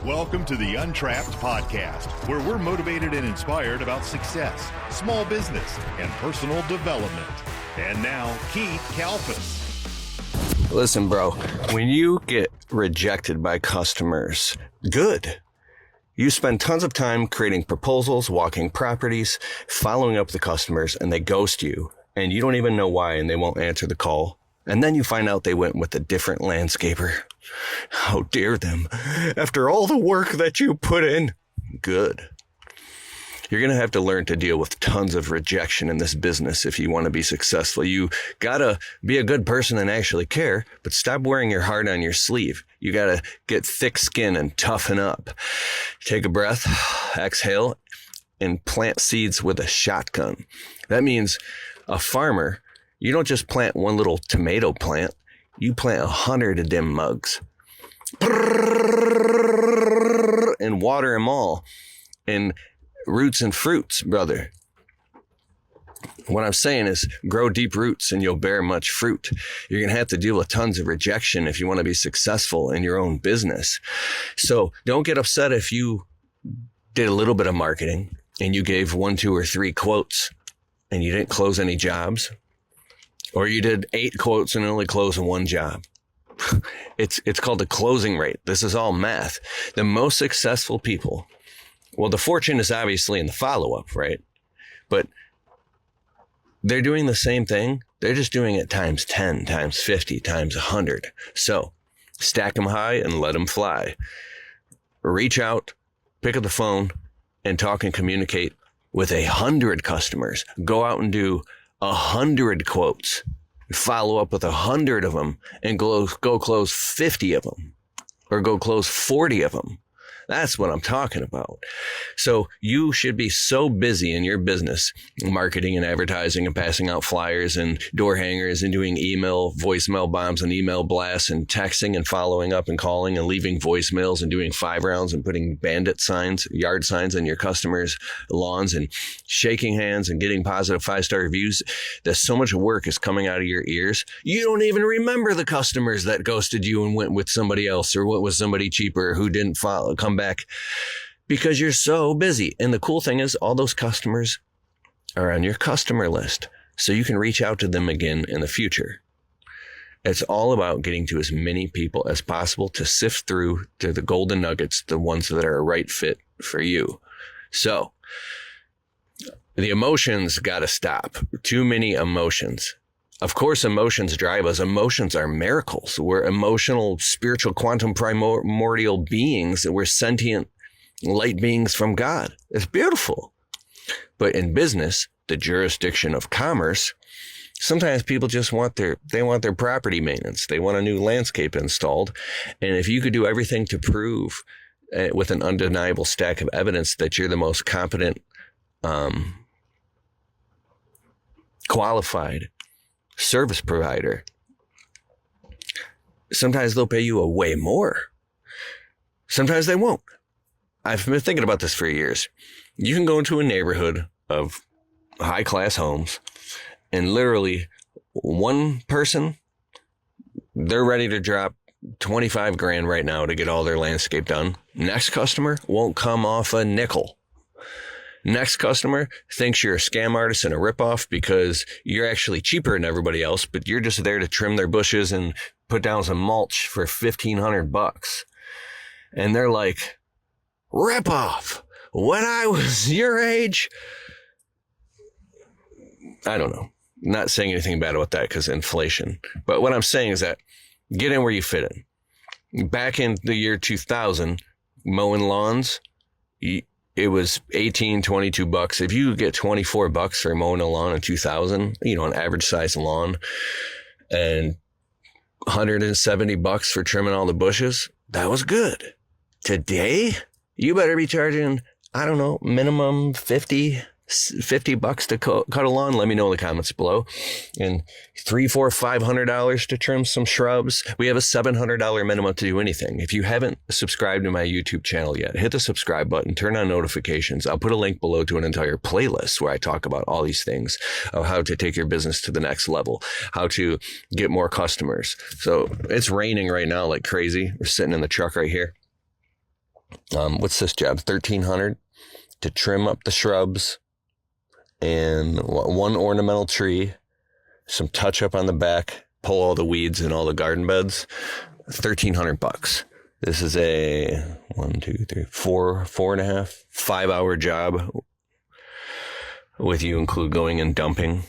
Welcome to the Untrapped Podcast, where we're motivated and inspired about success, small business, and personal development. And now, Keith Kalfas. Listen, bro, when you get rejected by customers, good. You spend tons of time creating proposals, walking properties, following up the customers, and they ghost you. And you don't even know why, and they won't answer the call. And then you find out they went with a different landscaper. How dare them? After all the work that you put in. Good. You're going to have to learn to deal with tons of rejection in this business if you want to be successful. You got to be a good person and actually care, but stop wearing your heart on your sleeve. You got to get thick skin and toughen up. Take a breath, exhale, and plant seeds with a shotgun. That means a farmer, you don't just plant one little tomato plant. You plant 100 of them mugs and water them all. And roots and fruits, brother. What I'm saying is grow deep roots and you'll bear much fruit. You're going to have to deal with tons of rejection if you want to be successful in your own business. So don't get upset if you did a little bit of marketing and you gave 1, 2, or 3 quotes and you didn't close any jobs. Or you did 8 quotes and only closed 1 job. It's called the closing rate. This is all math. The most successful people, well, the fortune is obviously in the follow-up, right? But they're doing the same thing. They're just doing it times 10, times 50, times 100. So stack them high and let them fly. Reach out, pick up the phone, and talk and communicate with 100 customers. Go out and do 100 quotes, follow up with 100 of them, and go close 50 of them, or go close 40 of them. That's what I'm talking about. So you should be so busy in your business, marketing and advertising and passing out flyers and door hangers and doing voicemail bombs and email blasts and texting and following up and calling and leaving voicemails and doing 5 rounds and putting bandit signs, yard signs on your customers' lawns and shaking hands and getting positive 5-star reviews. That so much work is coming out of your ears. You don't even remember the customers that ghosted you and went with somebody else or went with somebody cheaper who didn't come back because you're so busy. And the cool thing is all those customers are on your customer list, so you can reach out to them again in the future. It's all about getting to as many people as possible to sift through to the golden nuggets, the ones that are a right fit for you. So the emotions got to stop. Too many emotions. Of course, emotions drive us. Emotions are miracles. We're emotional, spiritual, quantum, primordial beings. We're sentient light beings from God. It's beautiful. But in business, the jurisdiction of commerce, sometimes people just want their property maintenance. They want a new landscape installed. And if you could do everything to prove with an undeniable stack of evidence that you're the most competent, qualified service provider, sometimes they'll pay you a way more. Sometimes they won't. I've been thinking about this for years. You can go into a neighborhood of high-class homes and literally one person, they're ready to drop 25 grand right now to get all their landscape done. Next customer won't come off a nickel. Next customer thinks you're a scam artist and a ripoff because you're actually cheaper than everybody else, but you're just there to trim their bushes and put down some mulch for $1,500. And they're like, ripoff. When I was your age, I don't know. Not saying anything bad about that because inflation. But what I'm saying is that get in where you fit in. Back in the year 2000, mowing lawns, it was $18, $22. If you get $24 for mowing a lawn in 2000, an average size lawn, and $170 for trimming all the bushes, that was good. Today, you better be charging, I don't know, minimum $50 to cut a lawn. Let me know in the comments below. And $300, $400, $500 to trim some shrubs. We have a $700 minimum to do anything. If you haven't subscribed to my YouTube channel yet, hit the subscribe button, turn on notifications. I'll put a link below to an entire playlist where I talk about all these things of how to take your business to the next level, how to get more customers. So it's raining right now like crazy. We're sitting in the truck right here. What's this job? $1,300 to trim up the shrubs and one ornamental tree, some touch up on the back, pull all the weeds in all the garden beds. $1,300. This is a 4.5, 5 hour job with you include going and dumping.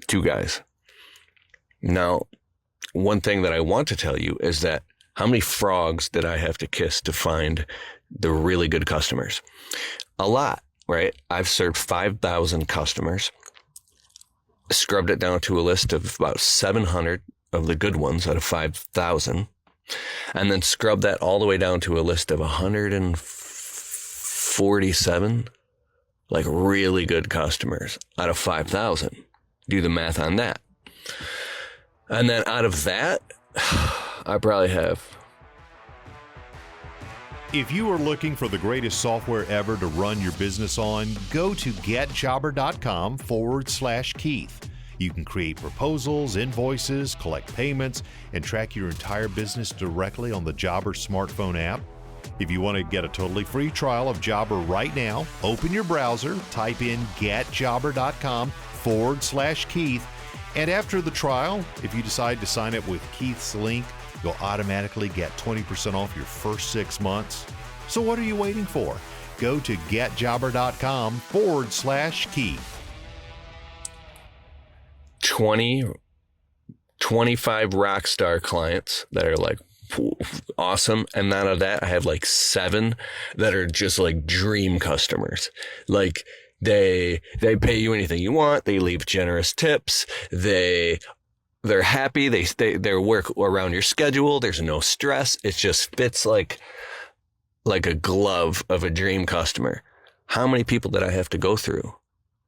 2 guys. Now, one thing that I want to tell you is that how many frogs did I have to kiss to find the really good customers? A lot, right? I've served 5,000 customers, scrubbed it down to a list of about 700 of the good ones out of 5,000, and then scrubbed that all the way down to a list of 147, like really good customers out of 5,000. Do the math on that. And then out of that, I probably have. If you are looking for the greatest software ever to run your business on, go to getjobber.com/Keith. You can create proposals, invoices, collect payments, and track your entire business directly on the Jobber smartphone app. If you want to get a totally free trial of Jobber right now, open your browser, type in getjobber.com/Keith, and after the trial, if you decide to sign up with Keith's link, you'll automatically get 20% off your first 6 months. So what are you waiting for? Go to getjobber.com/Keith. 25 rock star clients that are like awesome. And out of that, I have like 7 that are just like dream customers. Like they pay you anything you want. They leave generous tips. They're happy. They work around your schedule. There's no stress. It just fits like a glove of a dream customer. How many people did I have to go through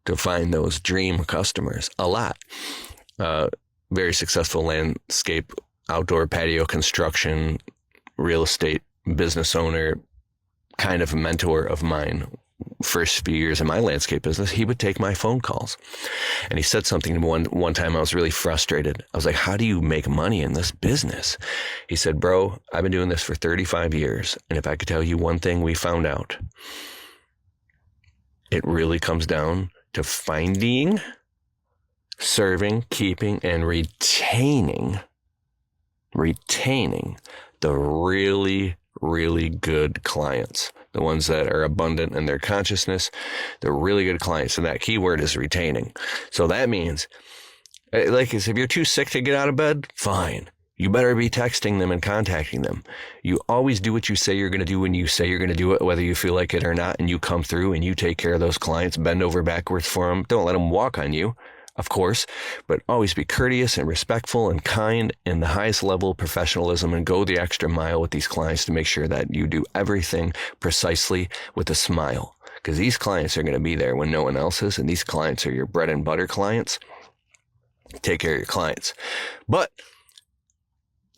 to find those dream customers? A lot. Very successful landscape, outdoor patio construction, real estate business owner, kind of a mentor of mine. First few years of my landscape business, he would take my phone calls. And he said something one time. I was really frustrated. I was like, how do you make money in this business? He said, bro, I've been doing this for 35 years. And if I could tell you one thing we found out, it really comes down to finding, serving, keeping, and retaining the really, really good clients. The ones that are abundant in their consciousness, the really good clients. And that key word is retaining. So that means, like, if you're too sick to get out of bed, fine. You better be texting them and contacting them. You always do what you say you're going to do when you say you're going to do it, whether you feel like it or not, and you come through and you take care of those clients, bend over backwards for them. Don't let them walk on you, of course, but always be courteous and respectful and kind in the highest level of professionalism, and go the extra mile with these clients to make sure that you do everything precisely with a smile. Because these clients are going to be there when no one else is, and these clients are your bread and butter clients. Take care of your clients. But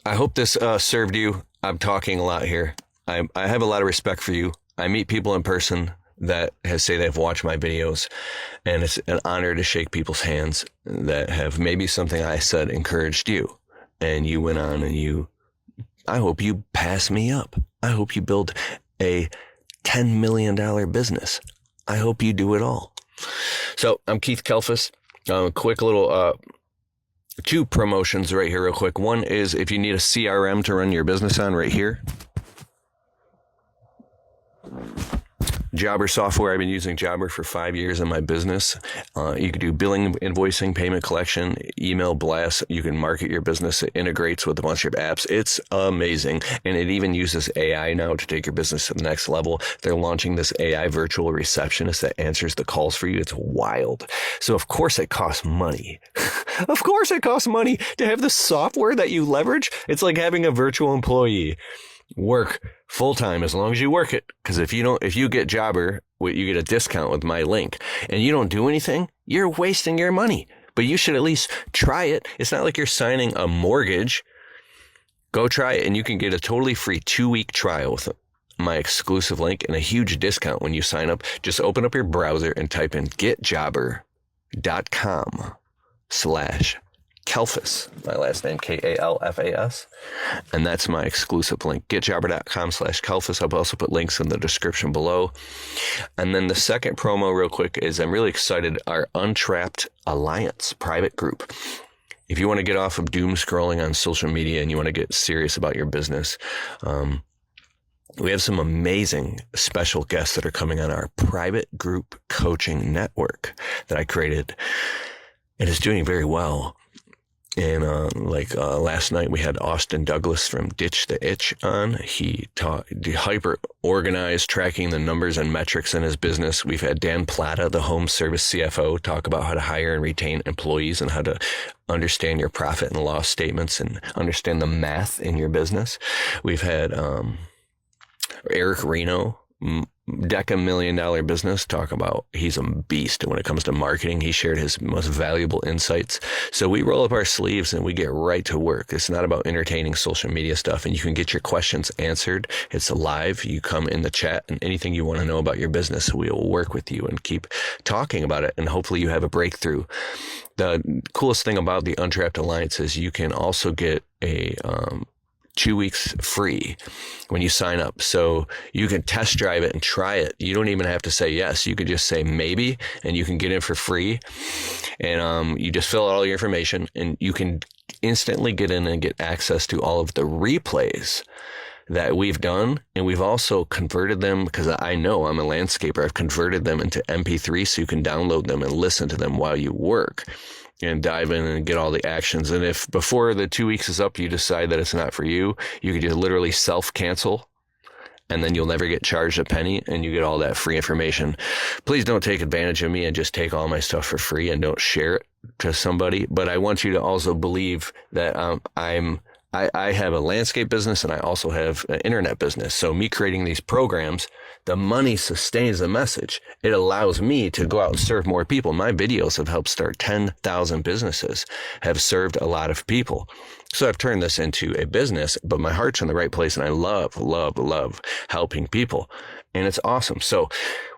I hope this served you. I'm talking a lot here. I have a lot of respect for you. I meet people in person that say they've watched my videos, and it's an honor to shake people's hands that have maybe something I said encouraged you, and you went on and I hope you pass me up. I hope you build a $10 million business. I hope you do it all. So I'm Keith Kalfas. Quick little 2 promotions right here real quick. One is if you need a CRM to run your business on, right here. Jobber software. I've been using Jobber for 5 years in my business. You can do billing, invoicing, payment collection, email blasts. You can market your business. It integrates with a bunch of apps. It's amazing. And it even uses AI now to take your business to the next level. They're launching this AI virtual receptionist that answers the calls for you. It's wild. So of course it costs money. Of course it costs money to have the software that you leverage. It's like having a virtual employee. Work full-time as long as you work it. Because if you get Jobber, you get a discount with my link, and you don't do anything, you're wasting your money. But you should at least try it. It's not like you're signing a mortgage. Go try it, and you can get a totally free 2-week trial with my exclusive link and a huge discount when you sign up. Just open up your browser and type in getjobber.com/Keith. Kalfas, my last name, Kalfas. And that's my exclusive link, getjobber.com/Kalfas. I'll also put links in the description below. And then the second promo real quick is I'm really excited, our Untrapped Alliance private group. If you want to get off of doom scrolling on social media and you want to get serious about your business, we have some amazing special guests that are coming on our private group coaching network that I created. It is doing very well. And last night we had Austin Douglas from Ditch the Itch on. He taught hyper organized, tracking the numbers and metrics in his business. We've had Dan Plata, the home service CFO, talk about how to hire and retain employees and how to understand your profit and loss statements and understand the math in your business. We've had Eric Reno, Deca $1 million business, talk about he's a beast when it comes to marketing. He shared his most valuable insights. So we roll up our sleeves and we get right to work. It's not about entertaining social media stuff, and you can get your questions answered. It's live. You come in the chat, and anything you want to know about your business, we will work with you and keep talking about it. And hopefully you have a breakthrough. The coolest thing about the Untrapped Alliance is you can also get a 2 weeks free when you sign up. So you can test drive it and try it. You don't even have to say yes. You could just say maybe, and you can get in for free. And you just fill out all your information, and you can instantly get in and get access to all of the replays that we've done. And we've also converted them, because I know I'm a landscaper, I've converted them into MP3 so you can download them and listen to them while you work and dive in and get all the actions. And if before the 2 weeks is up, you decide that it's not for you, you can just literally self-cancel, and then you'll never get charged a penny, and you get all that free information. Please don't take advantage of me and just take all my stuff for free and don't share it to somebody. But I want you to also believe that I have a landscape business, and I also have an internet business. So me creating these programs, the money sustains the message. It allows me to go out and serve more people. My videos have helped start 10,000 businesses, have served a lot of people. So I've turned this into a business, but my heart's in the right place, and I love, love, love helping people. And it's awesome. So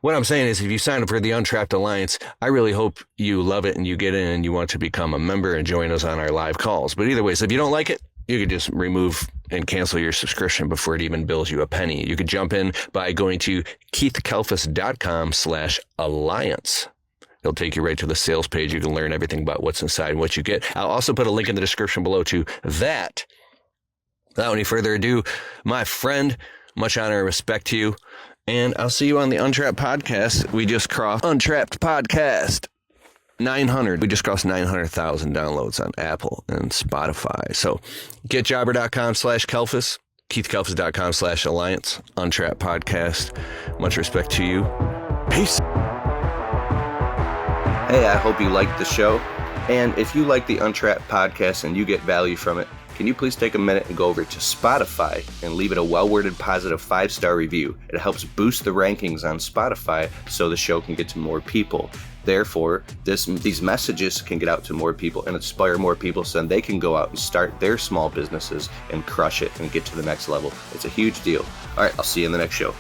what I'm saying is, if you sign up for the Untrapped Alliance, I really hope you love it and you get in and you want to become a member and join us on our live calls. But either way, so if you don't like it, you could just remove and cancel your subscription before it even bills you a penny. You could jump in by going to keithkalfas.com/alliance. It'll take you right to the sales page. You can learn everything about what's inside and what you get. I'll also put a link in the description below to that. Without any further ado, my friend, much honor and respect to you. And I'll see you on the Untrapped podcast. We just crossed Untrapped podcast 900. We just crossed 900,000 downloads on Apple and Spotify. So getjobber.com/Kalfas, keithkalfas.com/alliance, Untrapped podcast. Much respect to you. Peace. Hey, I hope you liked the show. And if you like the Untrapped podcast and you get value from it, can you please take a minute and go over to Spotify and leave it a well-worded positive 5-star review? It helps boost the rankings on Spotify so the show can get to more people. Therefore, these messages can get out to more people and inspire more people so then they can go out and start their small businesses and crush it and get to the next level. It's a huge deal. All right, I'll see you in the next show.